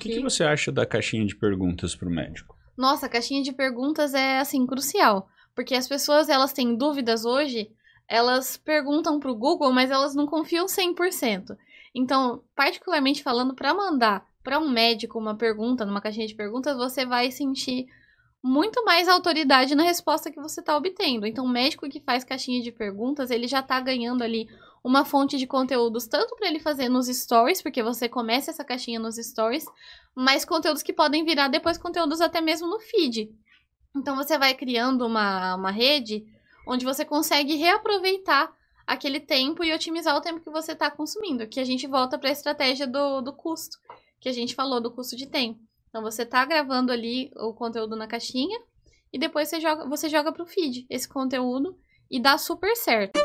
que você acha da caixinha de perguntas para o médico? Nossa, a caixinha de perguntas é, assim, crucial. Porque as pessoas, elas têm dúvidas hoje, elas perguntam pro Google, mas elas não confiam 100%. Então, particularmente falando, para mandar para um médico uma pergunta numa caixinha de perguntas, você vai sentir muito mais autoridade na resposta que você está obtendo. Então, o médico que faz caixinha de perguntas, ele já está ganhando ali uma fonte de conteúdos, tanto para ele fazer nos stories, porque você começa essa caixinha nos stories, mas conteúdos que podem virar depois conteúdos até mesmo no feed. Então, você vai criando uma rede onde você consegue reaproveitar aquele tempo e otimizar o tempo que você está consumindo, que a gente volta para a estratégia do custo, que a gente falou do custo de tempo. Então, você está gravando ali o conteúdo na caixinha e depois você joga para o feed esse conteúdo e dá super certo.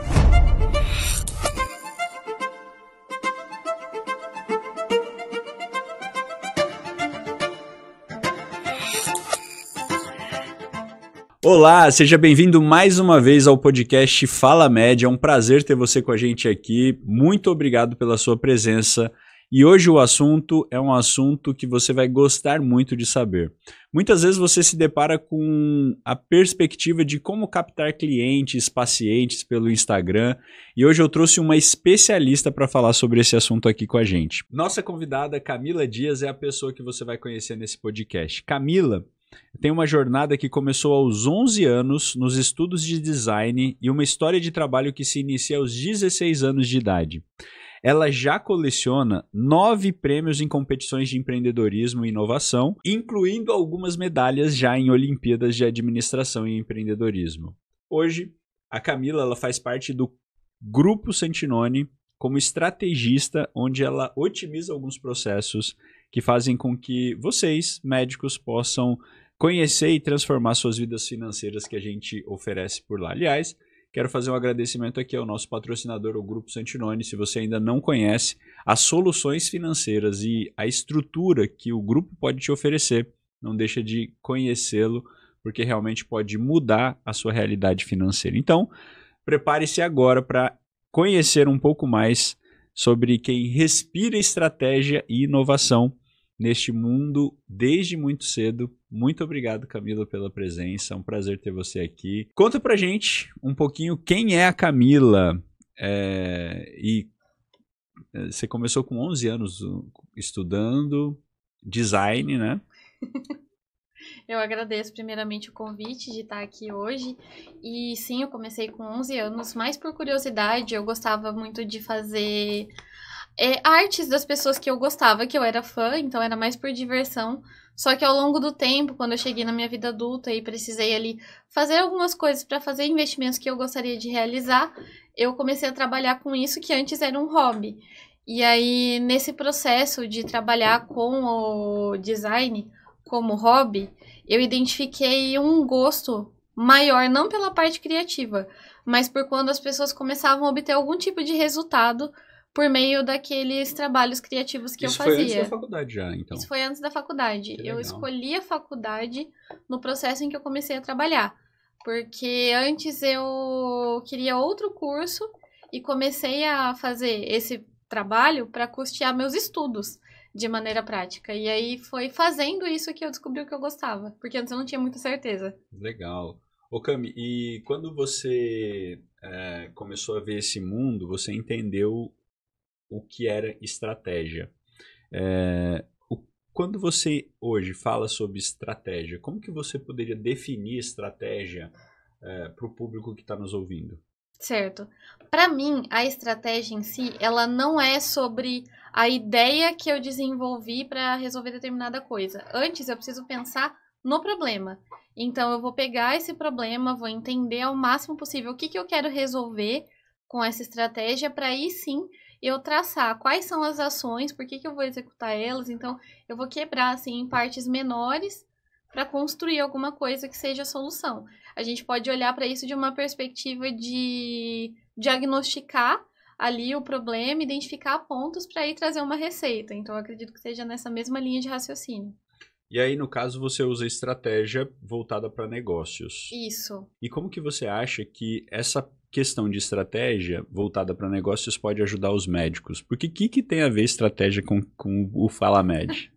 Olá, seja bem-vindo mais uma vez ao podcast Fala Med. É um prazer ter você com a gente aqui. Muito obrigado pela sua presença. E hoje o assunto é um assunto que você vai gostar muito de saber. Muitas vezes você se depara com a perspectiva de como captar clientes, pacientes pelo Instagram. E hoje eu trouxe uma especialista para falar sobre esse assunto aqui com a gente. Nossa convidada, Camila Dias, é a pessoa que você vai conhecer nesse podcast. Camila tem uma jornada que começou aos 11 anos nos estudos de design e uma história de trabalho que se inicia aos 16 anos de idade. Ela já coleciona 9 prêmios em competições de empreendedorismo e inovação, incluindo algumas medalhas já em Olimpíadas de Administração e Empreendedorismo. Hoje, a Camila ela faz parte do Grupo Sentinone como estrategista, onde ela otimiza alguns processos que fazem com que vocês, médicos, possam conhecer e transformar suas vidas financeiras que a gente oferece por lá. Aliás, quero fazer um agradecimento aqui ao nosso patrocinador, o Grupo Sentinone. Se você ainda não conhece as soluções financeiras e a estrutura que o grupo pode te oferecer, não deixa de conhecê-lo, porque realmente pode mudar a sua realidade financeira. Então, prepare-se agora para conhecer um pouco mais sobre quem respira estratégia e inovação neste mundo desde muito cedo. Muito obrigado, Camila, pela presença. É um prazer ter você aqui. Conta pra gente um pouquinho quem é a Camila. Você começou com 11 anos estudando design, né? Eu agradeço primeiramente o convite de estar aqui hoje. E sim, eu comecei com 11 anos, mais por curiosidade. Eu gostava muito de fazer artes das pessoas que eu gostava, que eu era fã, então era mais por diversão. Só que ao longo do tempo, quando eu cheguei na minha vida adulta e precisei ali fazer algumas coisas para fazer investimentos que eu gostaria de realizar, eu comecei a trabalhar com isso que antes era um hobby. E aí, nesse processo de trabalhar com o design como hobby, eu identifiquei um gosto maior, não pela parte criativa, mas por quando as pessoas começavam a obter algum tipo de resultado por meio daqueles trabalhos criativos que eu fazia. Isso foi antes da faculdade já, então? Isso foi antes da faculdade. Eu escolhi a faculdade no processo em que eu comecei a trabalhar. Porque antes eu queria outro curso e comecei a fazer esse trabalho para custear meus estudos de maneira prática. E aí foi fazendo isso que eu descobri o que eu gostava. Porque antes eu não tinha muita certeza. Legal. Ô Cami, e quando você começou a ver esse mundo, você entendeu o que era estratégia. Quando você hoje fala sobre estratégia, como que você poderia definir estratégia para o público que está nos ouvindo? Certo. Para mim, a estratégia em si, ela não é sobre a ideia que eu desenvolvi para resolver determinada coisa. Antes, eu preciso pensar no problema. Então, eu vou pegar esse problema, vou entender ao máximo possível o que eu quero resolver com essa estratégia, para aí sim eu traçar quais são as ações, por que eu vou executar elas. Então, eu vou quebrar assim em partes menores para construir alguma coisa que seja a solução. A gente pode olhar para isso de uma perspectiva de diagnosticar ali o problema, identificar pontos para aí trazer uma receita. Então, eu acredito que seja nessa mesma linha de raciocínio. E aí, no caso, você usa estratégia voltada para negócios. Isso. E como que você acha que essa questão de estratégia voltada para negócios pode ajudar os médicos? Porque o que tem a ver estratégia com o Fala Med?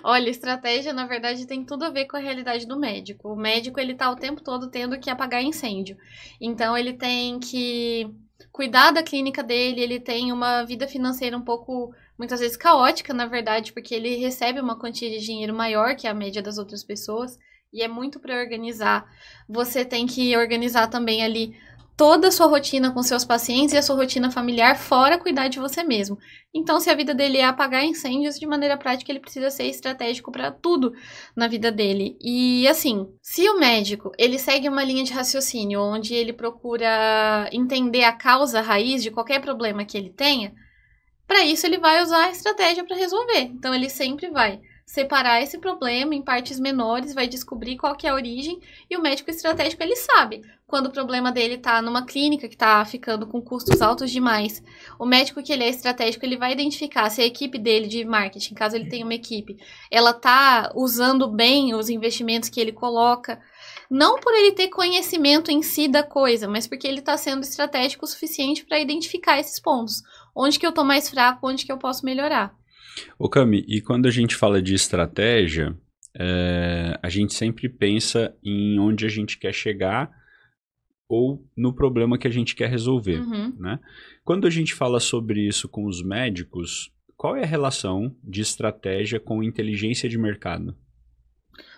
Olha, estratégia, na verdade, tem tudo a ver com a realidade do médico. O médico, ele tá o tempo todo tendo que apagar incêndio. Então, ele tem que cuidar da clínica dele, ele tem uma vida financeira um pouco, muitas vezes, caótica, na verdade, porque ele recebe uma quantia de dinheiro maior que a média das outras pessoas, e é muito para organizar. Você tem que organizar também ali toda a sua rotina com seus pacientes e a sua rotina familiar, fora cuidar de você mesmo. Então, se a vida dele é apagar incêndios, de maneira prática, ele precisa ser estratégico para tudo na vida dele. E, assim, se o médico, ele segue uma linha de raciocínio onde ele procura entender a causa raiz de qualquer problema que ele tenha, para isso ele vai usar a estratégia para resolver. Então, ele sempre vai separar esse problema em partes menores, vai descobrir qual que é a origem, e o médico estratégico, ele sabe quando o problema dele tá numa clínica que tá ficando com custos altos demais. O médico que ele é estratégico, ele vai identificar se a equipe dele de marketing, caso ele tenha uma equipe, ela tá usando bem os investimentos que ele coloca, não por ele ter conhecimento em si da coisa, mas porque ele tá sendo estratégico o suficiente para identificar esses pontos. Onde que eu tô mais fraco, onde que eu posso melhorar. Ô Cami, e quando a gente fala de estratégia, a gente sempre pensa em onde a gente quer chegar ou no problema que a gente quer resolver, né? Quando a gente fala sobre isso com os médicos, qual é a relação de estratégia com inteligência de mercado?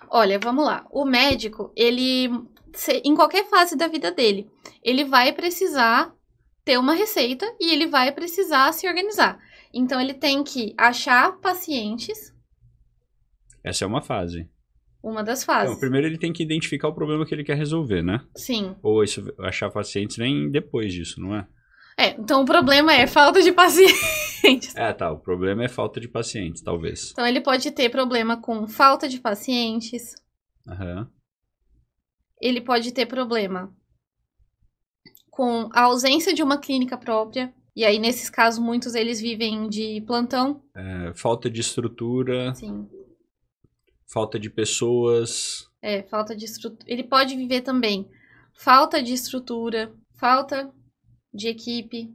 Olha, vamos lá. O médico, ele, em qualquer fase da vida dele, ele vai precisar ter uma receita e ele vai precisar se organizar. Então, ele tem que achar pacientes. Essa é uma fase. Uma das fases. Então, primeiro ele tem que identificar o problema que ele quer resolver, né? Sim. Ou isso, achar pacientes vem depois disso, não é? Então o problema é falta de pacientes. Tá. O problema é falta de pacientes, talvez. Então, ele pode ter problema com falta de pacientes. Ele pode ter problema com a ausência de uma clínica própria. E aí, nesses casos, muitos eles vivem de plantão. Falta de estrutura. Sim. Falta de pessoas. Falta de estrutura. Ele pode viver também falta de estrutura, falta de equipe.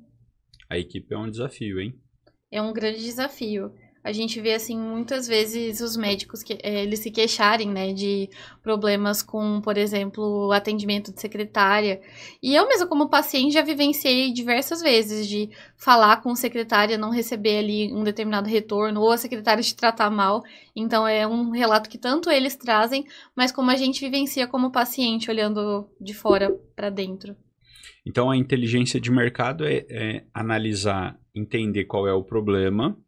A equipe é um desafio, hein? É um grande desafio. A gente vê, assim, muitas vezes os médicos, eles se queixarem, né, de problemas com, por exemplo, atendimento de secretária. E eu mesma, como paciente, já vivenciei diversas vezes de falar com secretária, não receber ali um determinado retorno, ou a secretária te tratar mal. Então, é um relato que tanto eles trazem, mas como a gente vivencia como paciente, olhando de fora para dentro. Então, a inteligência de mercado é analisar, entender qual é o problema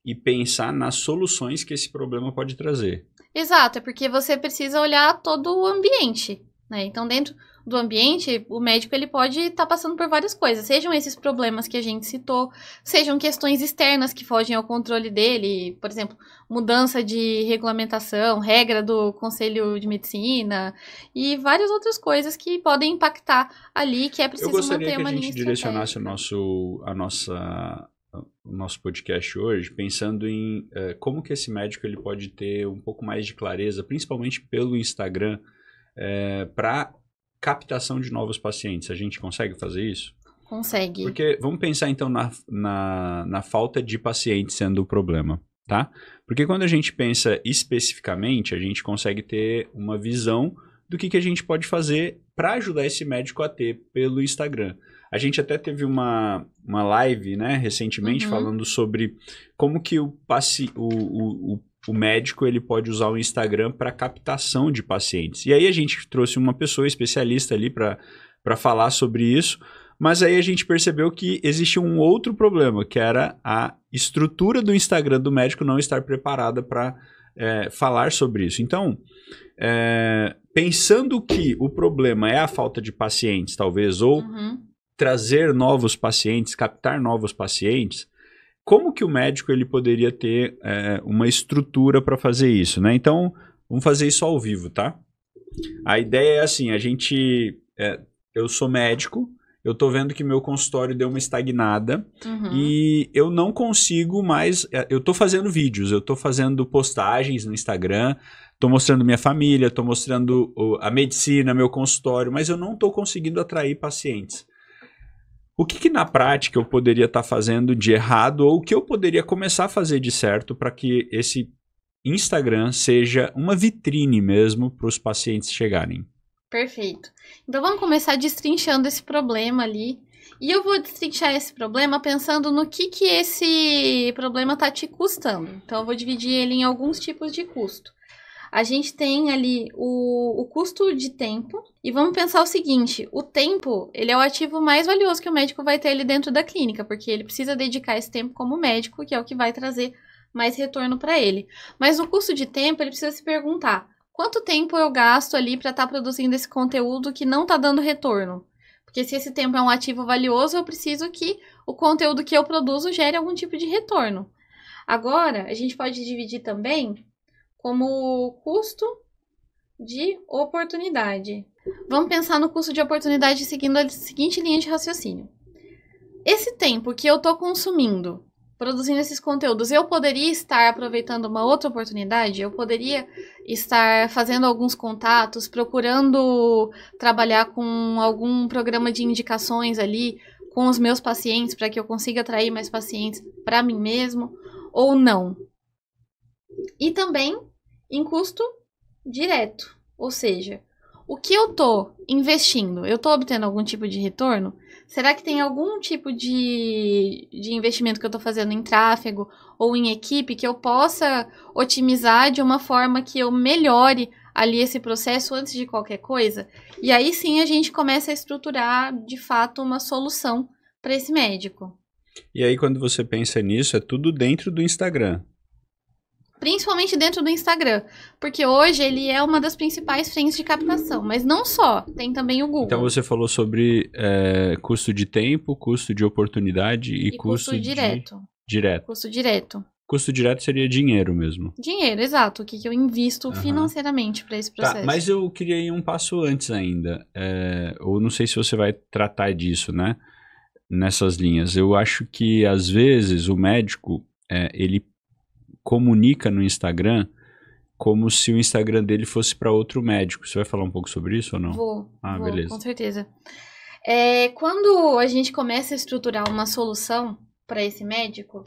e pensar nas soluções que esse problema pode trazer. Exato, é porque você precisa olhar todo o ambiente, né? Então, dentro do ambiente, o médico ele pode estar passando por várias coisas, sejam esses problemas que a gente citou, sejam questões externas que fogem ao controle dele, por exemplo, mudança de regulamentação, regra do Conselho de Medicina e várias outras coisas que podem impactar ali, que é preciso manter uma linha estratégica. Eu gostaria que a gente direcionasse o nosso podcast hoje, pensando em como que esse médico ele pode ter um pouco mais de clareza, principalmente pelo Instagram, para captação de novos pacientes. A gente consegue fazer isso? Consegue. Porque vamos pensar então na falta de pacientes sendo o problema, tá? Porque quando a gente pensa especificamente, a gente consegue ter uma visão do que a gente pode fazer para ajudar esse médico a ter pelo Instagram. A gente até teve uma live, né, recentemente, falando sobre como que o médico ele pode usar o Instagram para captação de pacientes. E aí a gente trouxe uma pessoa especialista ali para falar sobre isso, mas aí a gente percebeu que existia um outro problema, que era a estrutura do Instagram do médico não estar preparada para falar sobre isso. Então, pensando que o problema é a falta de pacientes, talvez, ou trazer novos pacientes, captar novos pacientes, como que o médico ele poderia ter uma estrutura para fazer isso, né? Então, vamos fazer isso ao vivo, tá? A ideia é assim, eu sou médico, eu tô vendo que meu consultório deu uma estagnada e eu não consigo mais, eu tô fazendo vídeos, eu tô fazendo postagens no Instagram, tô mostrando minha família, tô mostrando a medicina, meu consultório, mas eu não tô conseguindo atrair pacientes. O que na prática eu poderia estar fazendo de errado ou o que eu poderia começar a fazer de certo para que esse Instagram seja uma vitrine mesmo para os pacientes chegarem. Perfeito. Então vamos começar destrinchando esse problema ali. E eu vou destrinchar esse problema pensando no que esse problema está te custando. Então eu vou dividir ele em alguns tipos de custo. A gente tem ali o custo de tempo. E vamos pensar o seguinte, o tempo, ele é o ativo mais valioso que o médico vai ter ali dentro da clínica, porque ele precisa dedicar esse tempo como médico, que é o que vai trazer mais retorno para ele. Mas no custo de tempo, ele precisa se perguntar, quanto tempo eu gasto ali para estar produzindo esse conteúdo que não está dando retorno? Porque se esse tempo é um ativo valioso, eu preciso que o conteúdo que eu produzo gere algum tipo de retorno. Agora, a gente pode dividir também como custo de oportunidade. Vamos pensar no custo de oportunidade seguindo a seguinte linha de raciocínio. Esse tempo que eu estou consumindo, produzindo esses conteúdos, eu poderia estar aproveitando uma outra oportunidade? Eu poderia estar fazendo alguns contatos, procurando trabalhar com algum programa de indicações ali com os meus pacientes para que eu consiga atrair mais pacientes para mim mesmo ou não? E também em custo direto, ou seja, o que eu estou investindo, eu estou obtendo algum tipo de retorno? Será que tem algum tipo de investimento que eu estou fazendo em tráfego ou em equipe que eu possa otimizar de uma forma que eu melhore ali esse processo antes de qualquer coisa? E aí sim a gente começa a estruturar de fato uma solução para esse médico. E aí quando você pensa nisso, é tudo dentro do Instagram. Principalmente dentro do Instagram, porque hoje ele é uma das principais frentes de captação, mas não só, tem também o Google. Então você falou sobre custo de tempo, custo de oportunidade e custo direto. Direto. Custo direto. Custo direto seria dinheiro mesmo. Dinheiro, exato, o que eu invisto financeiramente para esse processo. Tá, mas eu queria ir um passo antes ainda, ou não sei se você vai tratar disso, né, nessas linhas. Eu acho que às vezes o médico, ele comunica no Instagram como se o Instagram dele fosse para outro médico. Você vai falar um pouco sobre isso ou não? Vou, beleza. Com certeza. Quando a gente começa a estruturar uma solução para esse médico,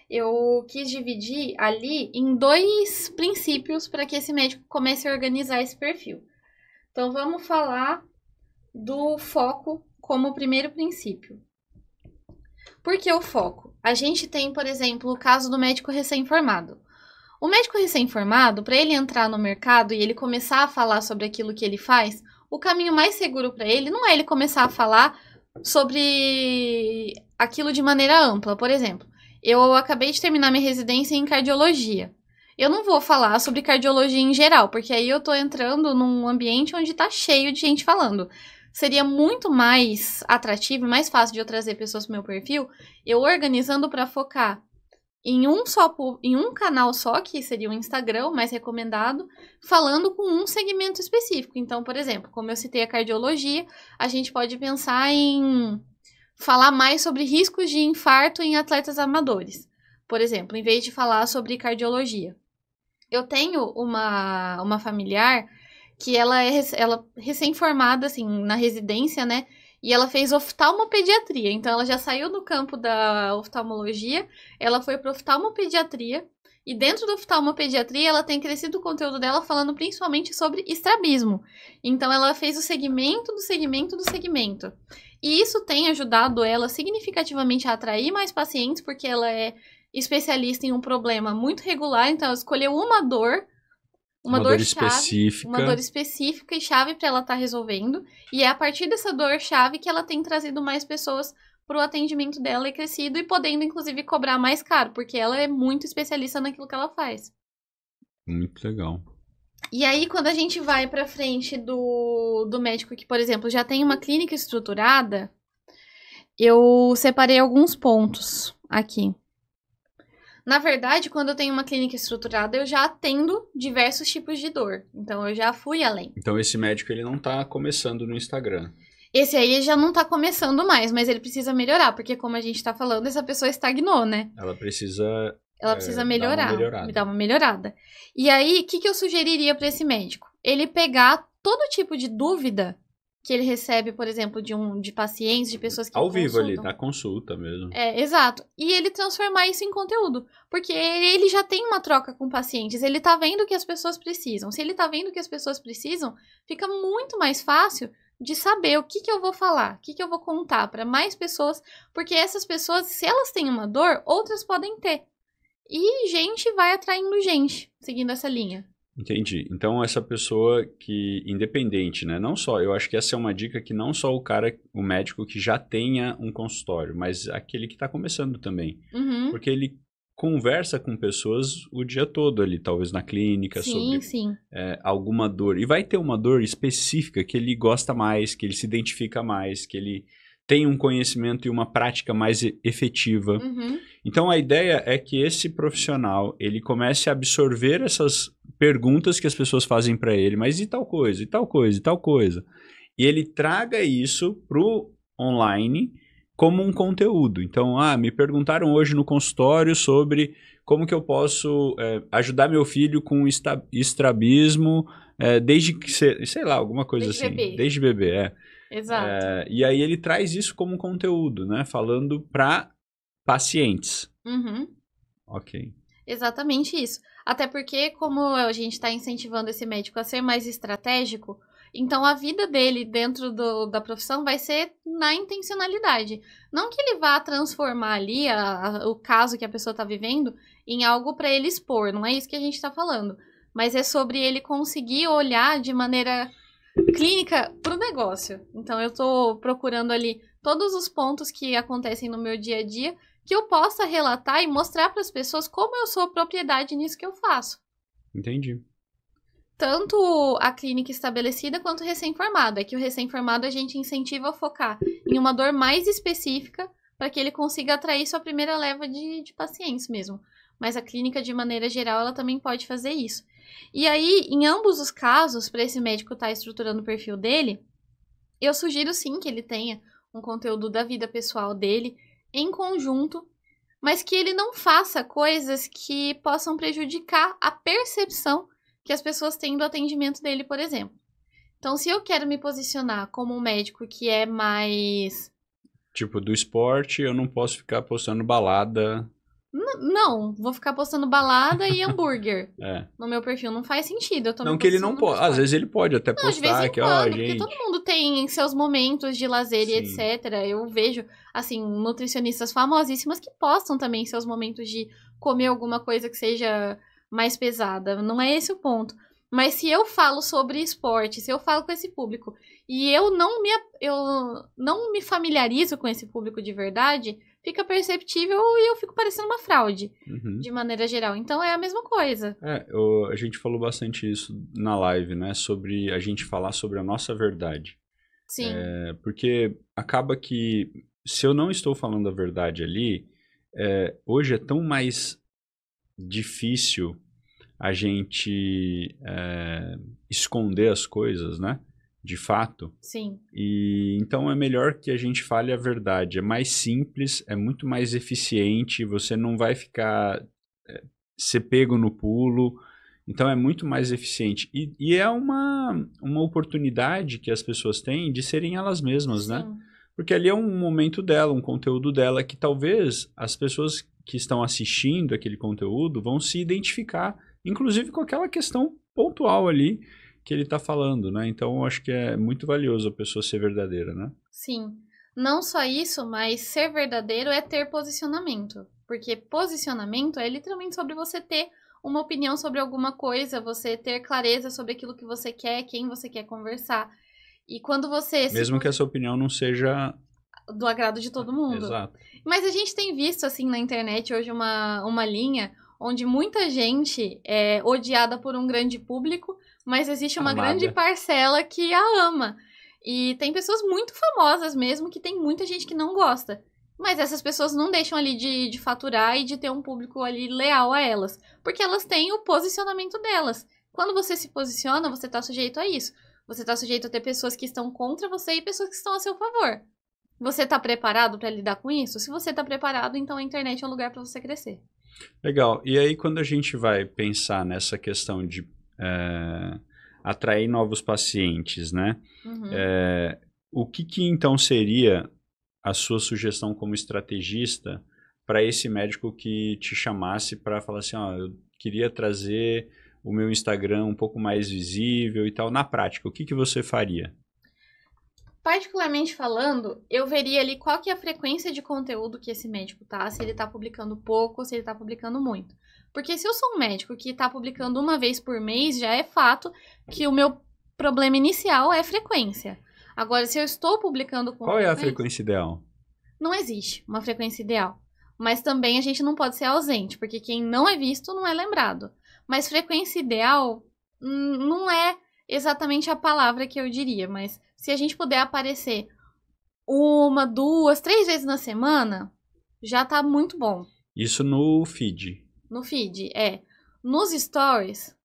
eu quis dividir ali em 2 princípios para que esse médico comece a organizar esse perfil. Então, vamos falar do foco como o primeiro princípio. Por que o foco? A gente tem, por exemplo, o caso do médico recém-formado. O médico recém-formado, para ele entrar no mercado e ele começar a falar sobre aquilo que ele faz, o caminho mais seguro para ele não é ele começar a falar sobre aquilo de maneira ampla. Por exemplo, eu acabei de terminar minha residência em cardiologia. Eu não vou falar sobre cardiologia em geral, porque aí eu tô entrando num ambiente onde tá cheio de gente falando. Seria muito mais atrativo e mais fácil de eu trazer pessoas pro meu perfil, eu organizando para focar em um canal só, que seria o Instagram, mais recomendado, falando com um segmento específico. Então, por exemplo, como eu citei a cardiologia, a gente pode pensar em falar mais sobre riscos de infarto em atletas amadores. Por exemplo, em vez de falar sobre cardiologia. Eu tenho uma familiar que ela é recém-formada, assim, na residência, né? E ela fez oftalmopediatria. Então, ela já saiu do campo da oftalmologia, ela foi para oftalmopediatria. E dentro da oftalmopediatria, ela tem crescido o conteúdo dela falando principalmente sobre estrabismo. Então, ela fez o segmento do segmento do segmento. E isso tem ajudado ela significativamente a atrair mais pacientes, porque ela é especialista em um problema muito regular. Então, ela escolheu uma dor específica. Uma dor específica e chave para ela estar resolvendo. E é a partir dessa dor-chave que ela tem trazido mais pessoas para o atendimento dela e crescido e podendo, inclusive, cobrar mais caro, porque ela é muito especialista naquilo que ela faz. Muito legal. E aí, quando a gente vai para frente do médico que, por exemplo, já tem uma clínica estruturada, eu separei alguns pontos aqui. Na verdade, quando eu tenho uma clínica estruturada, eu já atendo diversos tipos de dor. Então, eu já fui além. Então, esse médico, ele não tá começando no Instagram. Esse aí já não tá começando mais, mas ele precisa melhorar. Porque, como a gente tá falando, essa pessoa estagnou, né? Ela precisa melhorar. Dar uma melhorada. E aí, o que eu sugeriria para esse médico? Ele pegar todo tipo de dúvida que ele recebe, por exemplo, de pacientes, de pessoas que ao vivo ali, consultam. na consulta mesmo. Exato. E ele transformar isso em conteúdo. Porque ele já tem uma troca com pacientes, ele tá vendo o que as pessoas precisam. Se ele tá vendo o que as pessoas precisam, fica muito mais fácil de saber o que eu vou falar, o que eu vou contar para mais pessoas, porque essas pessoas, se elas têm uma dor, outras podem ter. E gente vai atraindo gente, seguindo essa linha. Entendi. Então, essa pessoa que, independente, né? Não só, eu acho que essa é uma dica que não só o médico que já tenha um consultório, mas aquele que está começando também. Uhum. Porque ele conversa com pessoas o dia todo ali, talvez na clínica, sobre alguma dor. E vai ter uma dor específica que ele gosta mais, que ele se identifica mais, que ele tem um conhecimento e uma prática mais efetiva. Uhum. Então, a ideia é que esse profissional, ele comece a absorver essas perguntas que as pessoas fazem para ele, mas e tal coisa, e tal coisa, e tal coisa. E ele traga isso pro online como um conteúdo. Então, me perguntaram hoje no consultório sobre como que eu posso ajudar meu filho com estrabismo desde que, sei lá, alguma coisa desde assim. Bebê. Desde bebê, Exato. e aí ele traz isso como um conteúdo, né? Falando para pacientes. Uhum. Ok. Exatamente isso. Até porque, como a gente está incentivando esse médico a ser mais estratégico, então a vida dele dentro da profissão vai ser na intencionalidade. Não que ele vá transformar ali o caso que a pessoa está vivendo em algo para ele expor, não é isso que a gente está falando. Mas é sobre ele conseguir olhar de maneira clínica para o negócio. Então eu estou procurando ali todos os pontos que acontecem no meu dia a dia que eu possa relatar e mostrar para as pessoas como eu sou propriedade nisso que eu faço. Entendi. Tanto a clínica estabelecida quanto o recém-formado. É que o recém-formado a gente incentiva a focar em uma dor mais específica para que ele consiga atrair sua primeira leva de pacientes mesmo. Mas a clínica, de maneira geral, ela também pode fazer isso. E aí, em ambos os casos, para esse médico estar estruturando o perfil dele, eu sugiro sim que ele tenha um conteúdo da vida pessoal dele em conjunto, mas que ele não faça coisas que possam prejudicar a percepção que as pessoas têm do atendimento dele, por exemplo. Então, se eu quero me posicionar como um médico que é mais... Tipo, do esporte, eu não posso ficar postando balada... Não, vou ficar postando balada e hambúrguer no meu perfil. Não faz sentido. Eu tô não que ele não pode. Às vezes ele pode até postar aqui, quando, gente. Porque todo mundo tem seus momentos de lazer e etc. Eu vejo, assim, nutricionistas famosíssimas que postam também seus momentos de comer alguma coisa que seja mais pesada. Não é esse o ponto. Mas se eu falo sobre esporte, se eu falo com esse público e eu não me familiarizo com esse público de verdade, fica perceptível e eu fico parecendo uma fraude, de maneira geral. Então é a mesma coisa. A gente falou bastante isso na live, né? Sobre a gente falar sobre a nossa verdade. Sim. Porque acaba que, se eu não estou falando a verdade ali, hoje é tão mais difícil a gente esconder as coisas, né? De fato. Sim. E então é melhor que a gente fale a verdade. É mais simples, é muito mais eficiente, você não vai ficar ser pego no pulo. Então é muito mais eficiente. E é uma oportunidade que as pessoas têm de serem elas mesmas, Sim. né? Porque ali é um momento dela, um conteúdo dela que talvez as pessoas que estão assistindo aquele conteúdo vão se identificar, inclusive com aquela questão pontual ali que ele está falando, né? Então, eu acho que é muito valioso a pessoa ser verdadeira, né? Sim. Não só isso, mas ser verdadeiro é ter posicionamento. Porque posicionamento é literalmente sobre você ter uma opinião sobre alguma coisa, você ter clareza sobre aquilo que você quer, quem você quer conversar. E quando você... Mesmo que essa opinião não seja... do agrado de todo mundo. Exato. Mas a gente tem visto, assim, na internet hoje uma linha onde muita gente é odiada por um grande público, mas existe uma grande parcela que a ama. E tem pessoas muito famosas mesmo que tem muita gente que não gosta. Mas essas pessoas não deixam ali de faturar e de ter um público ali leal a elas. Porque elas têm o posicionamento delas. Quando você se posiciona, você tá sujeito a isso. Você tá sujeito a ter pessoas que estão contra você e pessoas que estão a seu favor. Você tá preparado para lidar com isso? Se você tá preparado, então a internet é um lugar para você crescer. Legal. E aí, quando a gente vai pensar nessa questão de atrair novos pacientes, né? O que então seria a sua sugestão como estrategista para esse médico que te chamasse para falar assim, ó, eu queria trazer o meu Instagram um pouco mais visível e tal. Na prática, o que você faria? Particularmente falando, eu veria ali qual que é a frequência de conteúdo que esse médico tá, se ele tá publicando pouco ou se ele tá publicando muito. Porque se eu sou um médico que tá publicando uma vez por mês, já é fato que o meu problema inicial é frequência. Agora, se eu estou publicando com Qual é a frequência ideal? Não existe uma frequência ideal. Mas também a gente não pode ser ausente, porque quem não é visto não é lembrado. Mas frequência ideal não é exatamente a palavra que eu diria, mas se a gente puder aparecer 1, 2, 3 vezes na semana, já tá muito bom. Isso no feed. No feed, é. Nos stories,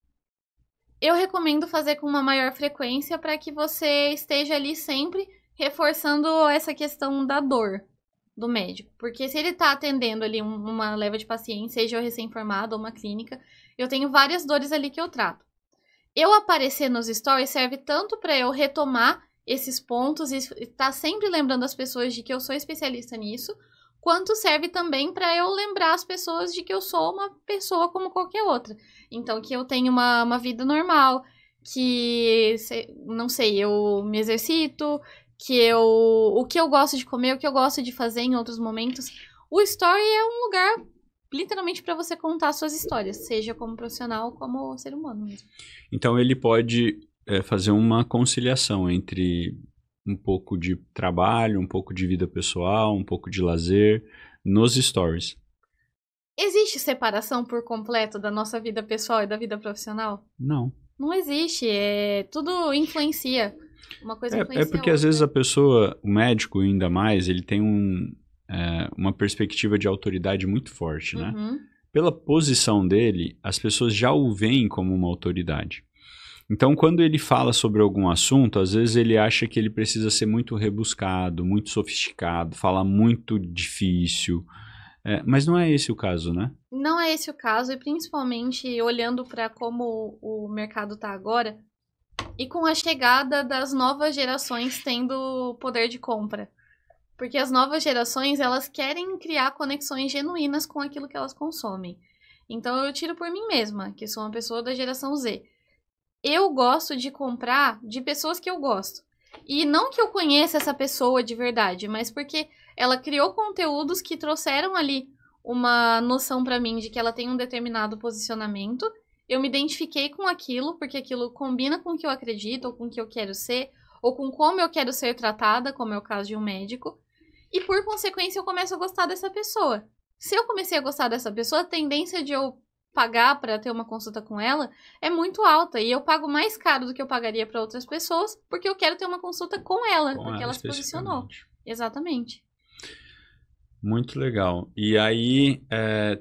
eu recomendo fazer com uma maior frequência para que você esteja ali sempre reforçando essa questão da dor do médico. Porque se ele tá atendendo ali uma leva de pacientes, seja eu recém-formado ou uma clínica, eu tenho várias dores ali que eu trato. Eu aparecer nos stories serve tanto para eu retomar esses pontos e estar sempre lembrando as pessoas de que eu sou especialista nisso, quanto serve também para eu lembrar as pessoas de que eu sou uma pessoa como qualquer outra. Então, que eu tenho uma vida normal, que, não sei, eu me exercito, o que eu gosto de comer, o que eu gosto de fazer em outros momentos. O story é um lugar literalmente para você contar suas histórias, seja como profissional ou como ser humano mesmo. Então ele pode fazer uma conciliação entre um pouco de trabalho, um pouco de vida pessoal, um pouco de lazer nos stories. Existe separação por completo da nossa vida pessoal e da vida profissional? Não. Não existe, tudo influencia. Uma coisa influencia porque a às vezes a pessoa, o médico ainda mais, ele tem uma perspectiva de autoridade muito forte, né? Uhum. Pela posição dele, as pessoas já o veem como uma autoridade. Então, quando ele fala sobre algum assunto, às vezes ele acha que ele precisa ser muito rebuscado, muito sofisticado, falar muito difícil. Mas não é esse o caso, né? Não é esse o caso, e principalmente olhando para como o mercado está agora, e com a chegada das novas gerações tendo poder de compra. Porque as novas gerações, elas querem criar conexões genuínas com aquilo que elas consomem. Então, eu tiro por mim mesma, que sou uma pessoa da geração Z. Eu gosto de comprar de pessoas que eu gosto. E não que eu conheça essa pessoa de verdade, mas porque ela criou conteúdos que trouxeram ali uma noção pra mim de que ela tem um determinado posicionamento. Eu me identifiquei com aquilo, porque aquilo combina com o que eu acredito, ou com o que eu quero ser, ou com como eu quero ser tratada, como é o caso de um médico. E por consequência eu começo a gostar dessa pessoa. Se eu comecei a gostar dessa pessoa, a tendência de eu pagar para ter uma consulta com ela é muito alta. E eu pago mais caro do que eu pagaria para outras pessoas, porque eu quero ter uma consulta com ela, porque ela se posicionou. Exatamente. Muito legal. E aí,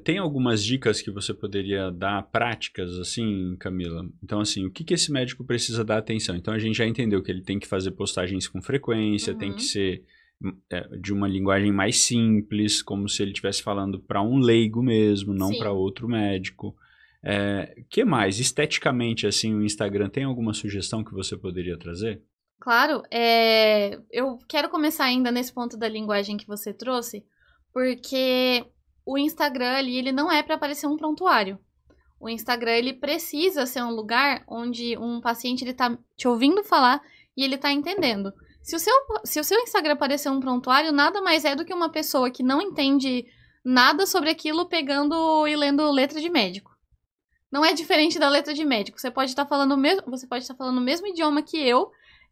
tem algumas dicas que você poderia dar, práticas, assim, Camila? Então, assim, o que esse médico precisa dar atenção? Então, a gente já entendeu que ele tem que fazer postagens com frequência, tem que ser de uma linguagem mais simples, como se ele estivesse falando para um leigo mesmo, não para outro médico. Que mais? Esteticamente, assim, o Instagram tem alguma sugestão que você poderia trazer? Claro. Eu quero começar ainda nesse ponto da linguagem que você trouxe, porque o Instagram ali, ele não é para parecer um prontuário. O Instagram, ele precisa ser um lugar onde um paciente ele tá te ouvindo falar e ele tá entendendo. Se o seu Instagram parecer um prontuário, nada mais é do que uma pessoa que não entende nada sobre aquilo pegando e lendo letra de médico. Não é diferente da letra de médico. Você pode estar falando o mesmo idioma que eu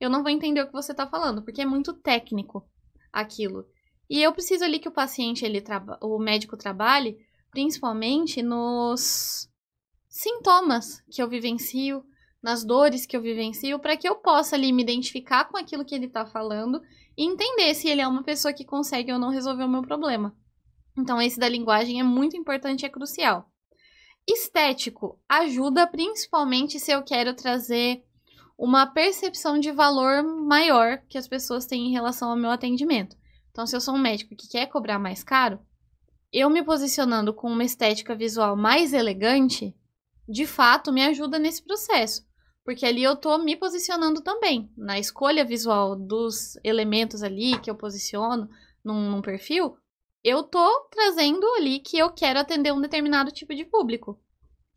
não vou entender o que você está falando, porque é muito técnico aquilo. E eu preciso ali que o paciente, o médico trabalhe, principalmente nos sintomas que eu vivencio, nas dores que eu vivencio, para que eu possa ali me identificar com aquilo que ele está falando e entender se ele é uma pessoa que consegue ou não resolver o meu problema. Então, esse da linguagem é muito importante e é crucial. Estético ajuda principalmente se eu quero trazer uma percepção de valor maior que as pessoas têm em relação ao meu atendimento. Então, se eu sou um médico que quer cobrar mais caro, eu me posicionando com uma estética visual mais elegante, de fato, me ajuda nesse processo. Porque ali eu tô me posicionando também. Na escolha visual dos elementos ali que eu posiciono num perfil, eu tô trazendo ali que eu quero atender um determinado tipo de público.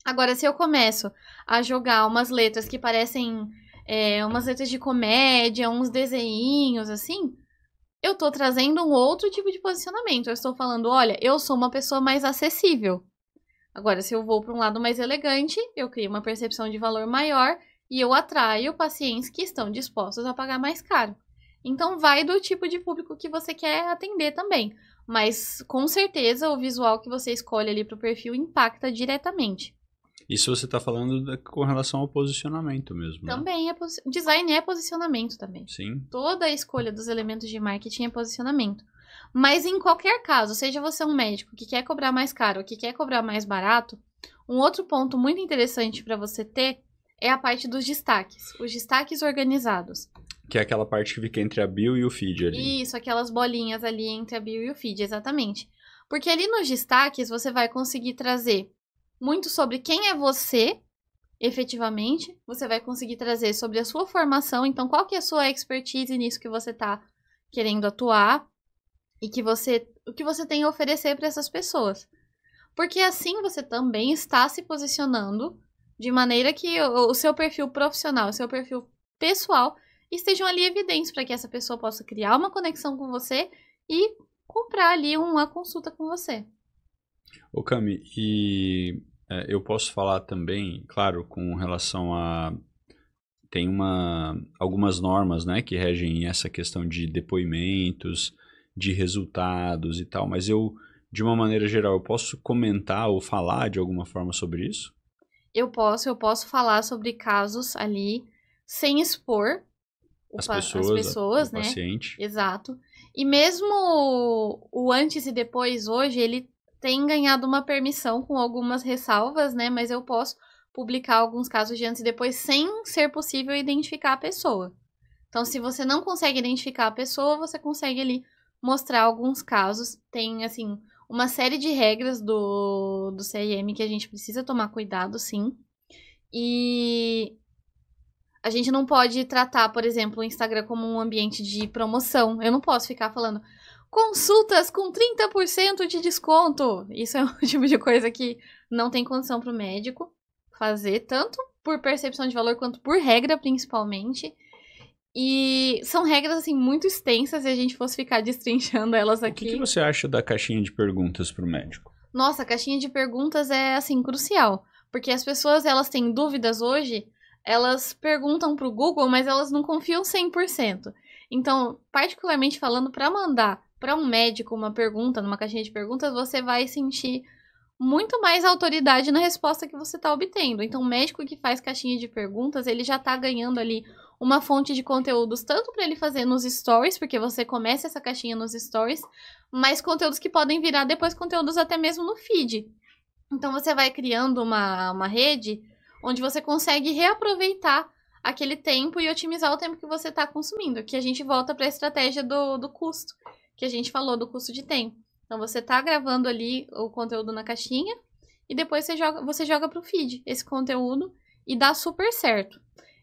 Agora, se eu começo a jogar umas letras que parecem umas letras de comédia, uns desenhinhos, assim, eu tô trazendo um outro tipo de posicionamento. Eu estou falando, olha, eu sou uma pessoa mais acessível. Agora, se eu vou para um lado mais elegante, eu crio uma percepção de valor maior e eu atraio pacientes que estão dispostos a pagar mais caro. Então, vai do tipo de público que você quer atender também. Mas, com certeza, o visual que você escolhe ali para o perfil impacta diretamente. Isso você está falando com relação ao posicionamento mesmo, né? Também design é posicionamento também. Sim. Toda a escolha dos elementos de marketing é posicionamento. Mas em qualquer caso, seja você um médico que quer cobrar mais caro ou que quer cobrar mais barato, um outro ponto muito interessante para você ter é a parte dos destaques. Os destaques organizados. Que é aquela parte que fica entre a bio e o feed ali. Isso, aquelas bolinhas ali entre a bio e o feed, exatamente. Porque ali nos destaques você vai conseguir trazer muito sobre quem é você, efetivamente. Você vai conseguir trazer sobre a sua formação. Então, qual que é a sua expertise nisso que você está querendo atuar e o que você tem a oferecer para essas pessoas. Porque assim você também está se posicionando de maneira que o seu perfil profissional, o seu perfil pessoal estejam ali evidentes para que essa pessoa possa criar uma conexão com você e comprar ali uma consulta com você. Ô Cami, e eu posso falar também, claro, com relação a... Tem algumas normas, né, que regem essa questão de depoimentos, de resultados e tal, mas eu, de uma maneira geral, eu posso comentar ou falar de alguma forma sobre isso? Eu posso falar sobre casos ali sem expor as pessoas, o né? Paciente. Exato. E mesmo o antes e depois hoje, ele tem ganhado uma permissão com algumas ressalvas, né? Mas eu posso publicar alguns casos de antes e depois sem ser possível identificar a pessoa. Então, se você não consegue identificar a pessoa, você consegue ali mostrar alguns casos. Tem, assim, uma série de regras do CRM que a gente precisa tomar cuidado, sim. E a gente não pode tratar, por exemplo, o Instagram como um ambiente de promoção. Eu não posso ficar falando consultas com 30% de desconto. Isso é um tipo de coisa que não tem condição para o médico fazer, tanto por percepção de valor quanto por regra, principalmente. E são regras, assim, muito extensas, se a gente fosse ficar destrinchando elas aqui. O que você acha da caixinha de perguntas para o médico? Nossa, a caixinha de perguntas é, assim, crucial. Porque as pessoas, elas têm dúvidas hoje, elas perguntam pro Google, mas elas não confiam 100%. Então, particularmente falando, para mandar para um médico uma pergunta numa caixinha de perguntas, você vai sentir muito mais autoridade na resposta que você está obtendo. Então, o médico que faz caixinha de perguntas, ele já está ganhando ali uma fonte de conteúdos, tanto para ele fazer nos stories, porque você começa essa caixinha nos stories, mas conteúdos que podem virar depois conteúdos até mesmo no feed. Então, você vai criando uma rede onde você consegue reaproveitar aquele tempo e otimizar o tempo que você está consumindo. Aqui a gente volta para a estratégia do custo, que a gente falou do custo de tempo. Então, você está gravando ali o conteúdo na caixinha e depois você joga para o feed esse conteúdo e dá super certo.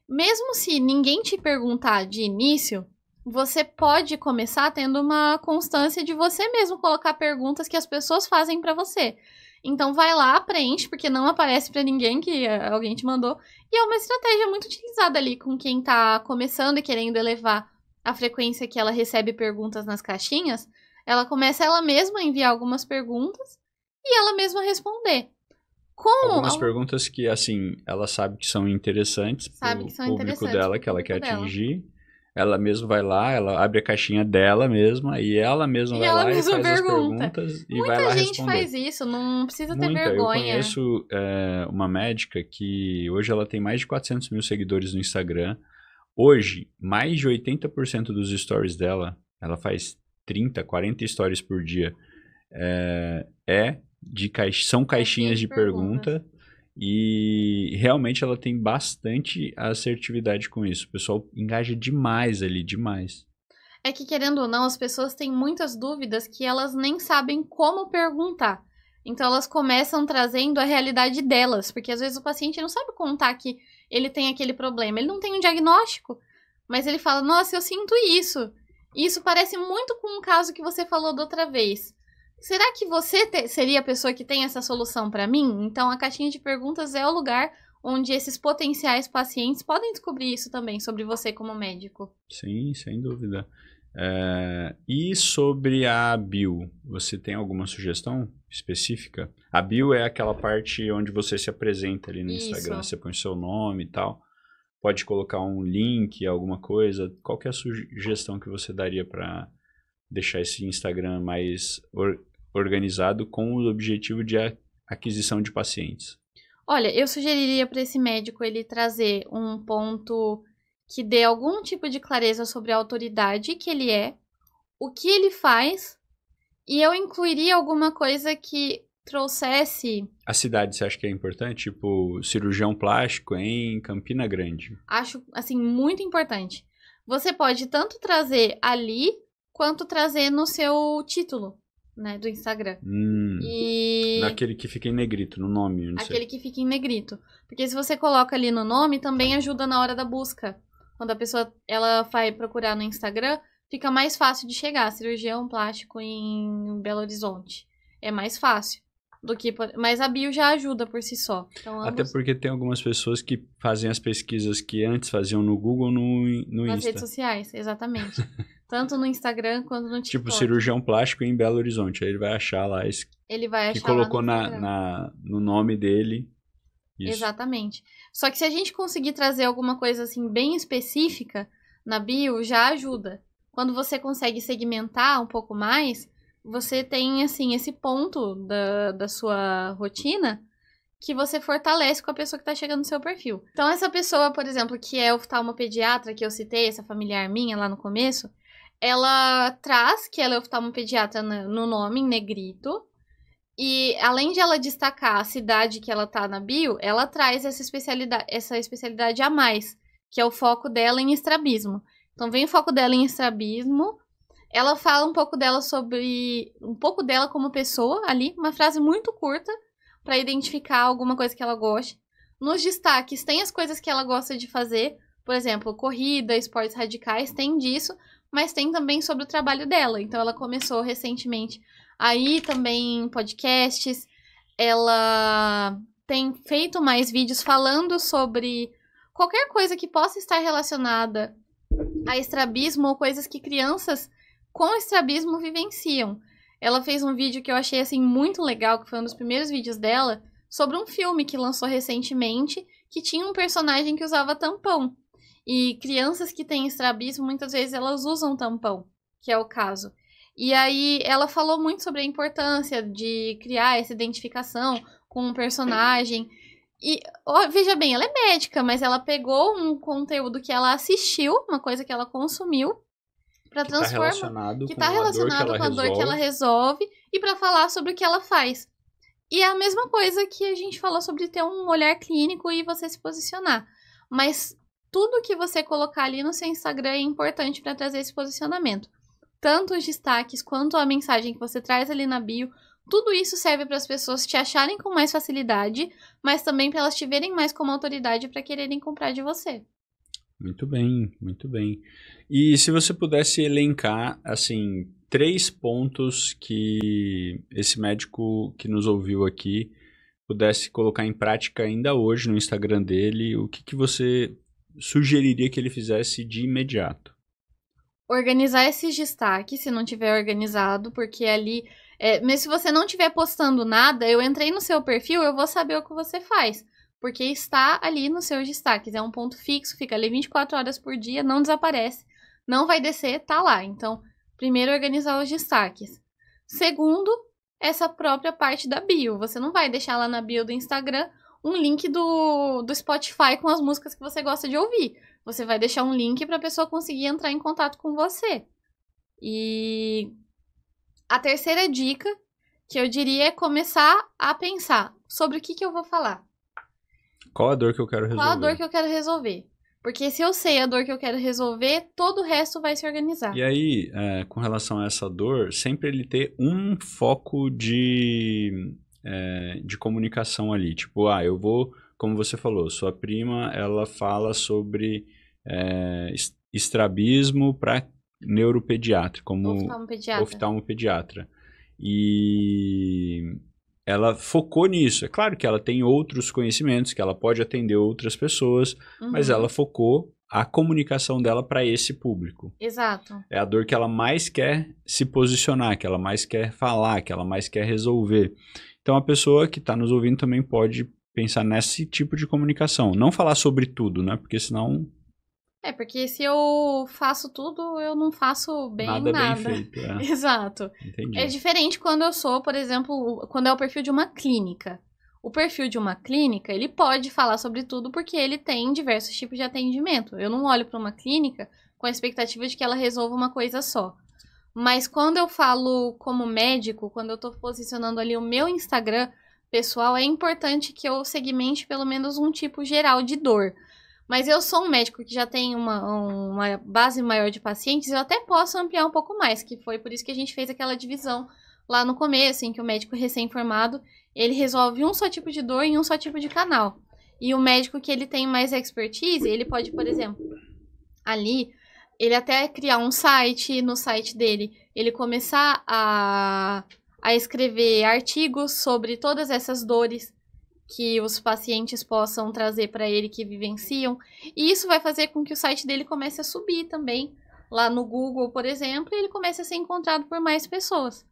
Mesmo se ninguém te perguntar de início, você pode começar tendo uma constância de você mesmo colocar perguntas que as pessoas fazem para você. Então, vai lá, preenche, porque não aparece para ninguém que alguém te mandou. E é uma estratégia muito utilizada ali com quem está começando e querendo elevar a frequência que ela recebe perguntas nas caixinhas. Ela começa ela mesma a enviar algumas perguntas e ela mesma responder. Algumas perguntas que, assim, ela sabe que são interessantes para o público dela, que ela quer atingir. Ela mesma vai lá, ela abre a caixinha dela mesma e ela mesma vai lá e faz as perguntas e vai lá responder. Muita gente faz isso, não precisa ter vergonha. Eu conheço uma médica que hoje ela tem mais de 400 mil seguidores no Instagram. Hoje, mais de 80% dos stories dela, ela faz 30, 40 stories por dia, são caixinhas de pergunta. E realmente ela tem bastante assertividade com isso. O pessoal engaja demais ali, demais. É que, querendo ou não, as pessoas têm muitas dúvidas que elas nem sabem como perguntar. Então, elas começam trazendo a realidade delas. Porque, às vezes, o paciente não sabe contar que ele tem aquele problema. Ele não tem um diagnóstico, mas ele fala, nossa, eu sinto isso. Isso parece muito com um caso que você falou da outra vez. Será que você seria a pessoa que tem essa solução para mim? Então, a caixinha de perguntas é o lugar onde esses potenciais pacientes podem descobrir isso também sobre você como médico. Sim, sem dúvida. E sobre a bio, você tem alguma sugestão específica? A bio é aquela parte onde você se apresenta ali no Instagram, você põe seu nome e tal. Pode colocar um link, alguma coisa. Qual que é a sugestão que você daria para deixar esse Instagram mais organizado com o objetivo de aquisição de pacientes? Olha, eu sugeriria para esse médico ele trazer um ponto que dê algum tipo de clareza sobre a autoridade que ele é, o que ele faz, e eu incluiria alguma coisa que trouxesse... A cidade, você acha que é importante? Tipo, cirurgião plástico em Campina Grande. Acho, assim, muito importante. Você pode tanto trazer ali, quanto trazer no seu título, né, do Instagram. Naquele que fica em negrito, no nome. Aquele que fica em negrito. Porque se você coloca ali no nome, também ajuda na hora da busca. Quando a pessoa ela vai procurar no Instagram, fica mais fácil de chegar. Cirurgião plástico em Belo Horizonte. É mais fácil. Mas a bio já ajuda por si só. Então, até porque tem algumas pessoas que fazem as pesquisas que antes faziam no Google no Nas Insta. redes sociais, exatamente. Tanto no Instagram quanto no TikTok. Tipo, cirurgião plástico em Belo Horizonte. Aí ele vai achar lá ele vai achar que colocou lá no nome dele. Isso. Exatamente. Só que se a gente conseguir trazer alguma coisa assim bem específica na bio, já ajuda. Quando você consegue segmentar um pouco mais, você tem, assim, esse ponto da sua rotina que você fortalece com a pessoa que está chegando no seu perfil. Então, essa pessoa, por exemplo, que é oftalmopediatra, que eu citei, essa familiar minha lá no começo, ela traz que ela é oftalmopediatra no nome, em negrito, e além de ela destacar a cidade que ela tá na bio, ela traz essa especialidade a mais, que é o foco dela em estrabismo. Então, vem o foco dela em estrabismo. Ela fala um pouco dela como pessoa ali, uma frase muito curta para identificar alguma coisa que ela goste. Nos destaques tem as coisas que ela gosta de fazer, por exemplo, corrida, esportes radicais, tem disso, mas tem também sobre o trabalho dela. Então ela começou recentemente aí também podcasts, ela tem feito mais vídeos falando sobre qualquer coisa que possa estar relacionada a estrabismo ou coisas que crianças com estrabismo vivenciam. Ela fez um vídeo que eu achei assim muito legal, que foi um dos primeiros vídeos dela, sobre um filme que lançou recentemente, que tinha um personagem que usava tampão. E crianças que têm estrabismo, muitas vezes elas usam tampão, que é o caso. E aí ela falou muito sobre a importância de criar essa identificação com um personagem. E veja bem, ela é médica, mas ela pegou um conteúdo que ela assistiu, uma coisa que ela consumiu, para transformar, que está relacionado com a dor que ela resolve e para falar sobre o que ela faz. E é a mesma coisa que a gente falou sobre ter um olhar clínico e você se posicionar. Mas tudo que você colocar ali no seu Instagram é importante para trazer esse posicionamento. Tanto os destaques quanto a mensagem que você traz ali na bio, tudo isso serve para as pessoas te acharem com mais facilidade, mas também para elas te verem mais como autoridade para quererem comprar de você. Muito bem, muito bem. E se você pudesse elencar, assim, 3 pontos que esse médico que nos ouviu aqui pudesse colocar em prática ainda hoje no Instagram dele, o que você sugeriria que ele fizesse de imediato? Organizar esses destaques, se não tiver organizado, porque ali... mesmo se você não estiver postando nada, eu entrei no seu perfil, eu vou saber o que você faz. Porque está ali nos seus destaques. É um ponto fixo, fica ali 24 horas por dia, não desaparece. Não vai descer, tá lá. Então, primeiro, organizar os destaques. Segundo, essa própria parte da bio. Você não vai deixar lá na bio do Instagram um link do Spotify com as músicas que você gosta de ouvir. Você vai deixar um link para a pessoa conseguir entrar em contato com você. E a terceira dica que eu diria é começar a pensar sobre o que eu vou falar. Qual a dor que eu quero resolver? Qual a dor que eu quero resolver? Porque se eu sei a dor que eu quero resolver, todo o resto vai se organizar. E aí, com relação a essa dor, sempre ele ter um foco de comunicação ali. Tipo, eu vou como você falou, sua prima, ela fala sobre estrabismo para neuropediatra, como Oftalmopediatra. oftalmopediatra. E ela focou nisso. É claro que ela tem outros conhecimentos, que ela pode atender outras pessoas, mas ela focou a comunicação dela para esse público. Exato. É a dor que ela mais quer se posicionar, que ela mais quer falar, que ela mais quer resolver. Então, a pessoa que está nos ouvindo também pode pensar nesse tipo de comunicação. Não falar sobre tudo, né? Porque senão... Porque se eu faço tudo, eu não faço bem nada. Nada bem feito, Exato. Entendi. É diferente quando eu sou, por exemplo, quando é o perfil de uma clínica. O perfil de uma clínica, ele pode falar sobre tudo porque ele tem diversos tipos de atendimento. Eu não olho para uma clínica com a expectativa de que ela resolva uma coisa só. Mas quando eu falo como médico, quando eu estou posicionando ali o meu Instagram pessoal, é importante que eu segmente pelo menos um tipo geral de dor. Mas eu sou um médico que já tem uma base maior de pacientes, eu até posso ampliar um pouco mais, que foi por isso que a gente fez aquela divisão lá no começo, em que o médico recém-formado, ele resolve um só tipo de dor em um só tipo de canal. E o médico que ele tem mais expertise, ele pode, por exemplo, ali, ele até criar um site, no site dele, ele começar a escrever artigos sobre todas essas dores que os pacientes possam trazer para ele que vivenciam. E isso vai fazer com que o site dele comece a subir também. Lá no Google, por exemplo, e ele comece a ser encontrado por mais pessoas.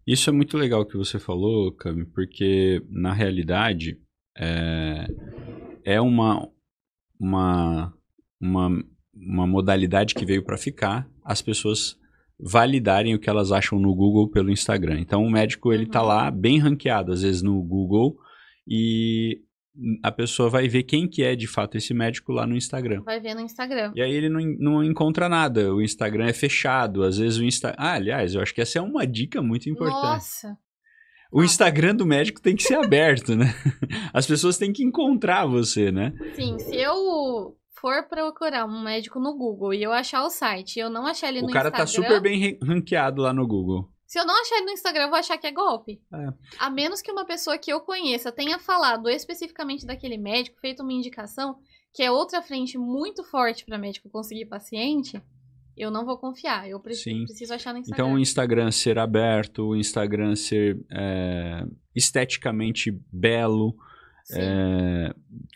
Isso é muito legal que você falou, Cami, porque na realidade é uma modalidade que veio para ficar, as pessoas validarem o que elas acham no Google pelo Instagram. Então o médico ele tá lá bem ranqueado, às vezes no Google, e a pessoa vai ver quem que é de fato esse médico lá no Instagram. Vai ver no Instagram. E aí ele não encontra nada, o Instagram é fechado, às vezes o Instagram... aliás, eu acho que essa é uma dica muito importante. Nossa! O Instagram do médico tem que ser aberto, né? As pessoas têm que encontrar você, né? Sim, se eu for procurar um médico no Google e eu achar o site e eu não achar ele no Instagram... O cara tá super bem ranqueado lá no Google. Se eu não achar ele no Instagram, eu vou achar que é golpe. A menos que uma pessoa que eu conheça tenha falado especificamente daquele médico, feito uma indicação, que é outra frente muito forte para médico conseguir paciente, eu não vou confiar. Eu preciso achar no Instagram. Então, o Instagram ser aberto, o Instagram ser esteticamente belo,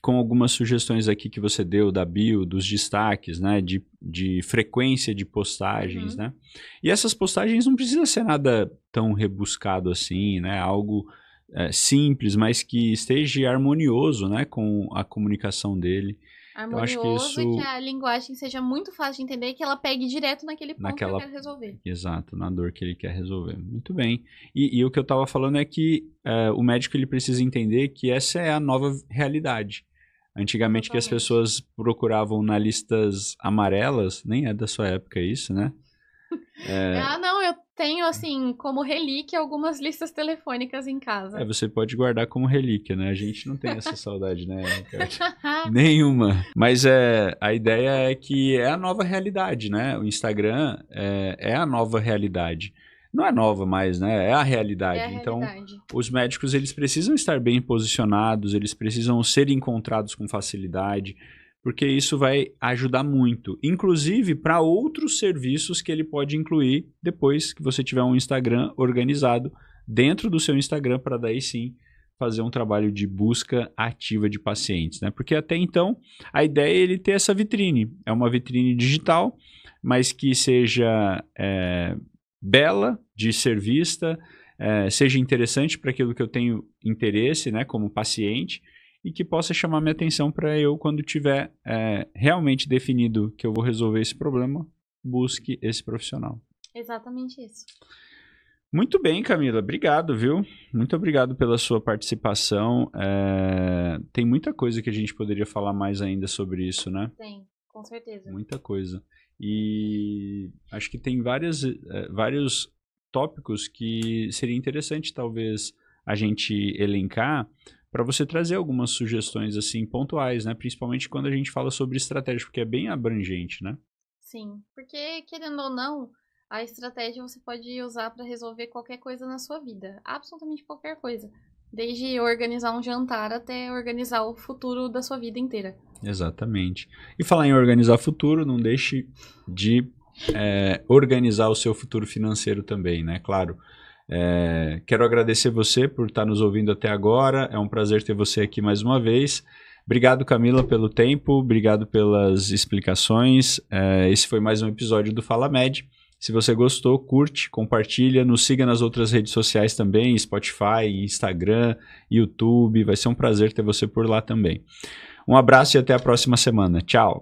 com algumas sugestões aqui que você deu da bio, dos destaques, né, de frequência de postagens, né? E essas postagens não precisa ser nada tão rebuscado assim, né? Algo simples, mas que esteja harmonioso, né, com a comunicação dele. Harmonioso e que a linguagem seja muito fácil de entender e que ela pegue direto naquele ponto que eu quero resolver. Exato, na dor que ele quer resolver. Muito bem. E o que eu estava falando é que o médico ele precisa entender que essa é a nova realidade. Antigamente que as pessoas procuravam na listas amarelas, nem é da sua época isso, né? Não, eu tenho, assim, como relíquia algumas listas telefônicas em casa. Você pode guardar como relíquia, né? A gente não tem essa saudade, né, Ricardo? Nenhuma. Mas a ideia é que é a nova realidade, né? O Instagram é a nova realidade. Não é nova mais, né? É a realidade. Então, os médicos, eles precisam estar bem posicionados, eles precisam ser encontrados com facilidade, porque isso vai ajudar muito, inclusive para outros serviços que ele pode incluir depois que você tiver um Instagram organizado dentro do seu Instagram, para daí sim fazer um trabalho de busca ativa de pacientes, né? Porque até então a ideia é ele ter essa vitrine, é uma vitrine digital, mas que seja bela, de ser vista, seja interessante para aquilo que eu tenho interesse, né, como paciente, e que possa chamar minha atenção para eu, quando tiver realmente definido que eu vou resolver esse problema, busque esse profissional. Exatamente isso. Muito bem, Camila. Obrigado, viu? Muito obrigado pela sua participação. Tem muita coisa que a gente poderia falar mais ainda sobre isso, né? Tem, com certeza. Muita coisa. E acho que tem vários tópicos que seria interessante, talvez, a gente elencar, para você trazer algumas sugestões assim pontuais, né? Principalmente quando a gente fala sobre estratégia, porque é bem abrangente, né? Sim, porque querendo ou não, a estratégia você pode usar para resolver qualquer coisa na sua vida, absolutamente qualquer coisa. Desde organizar um jantar até organizar o futuro da sua vida inteira. Exatamente. E falar em organizar futuro, não deixe de organizar o seu futuro financeiro também, né? Claro. Quero agradecer você por estar nos ouvindo até agora. É um prazer ter você aqui mais uma vez. Obrigado, Camila, pelo tempo. Obrigado pelas explicações. Esse foi mais um episódio do Fala Med. Se você gostou, curte, compartilha, nos siga nas outras redes sociais também, Spotify, Instagram, YouTube. Vai ser um prazer ter você por lá também. Um abraço e até a próxima semana. Tchau!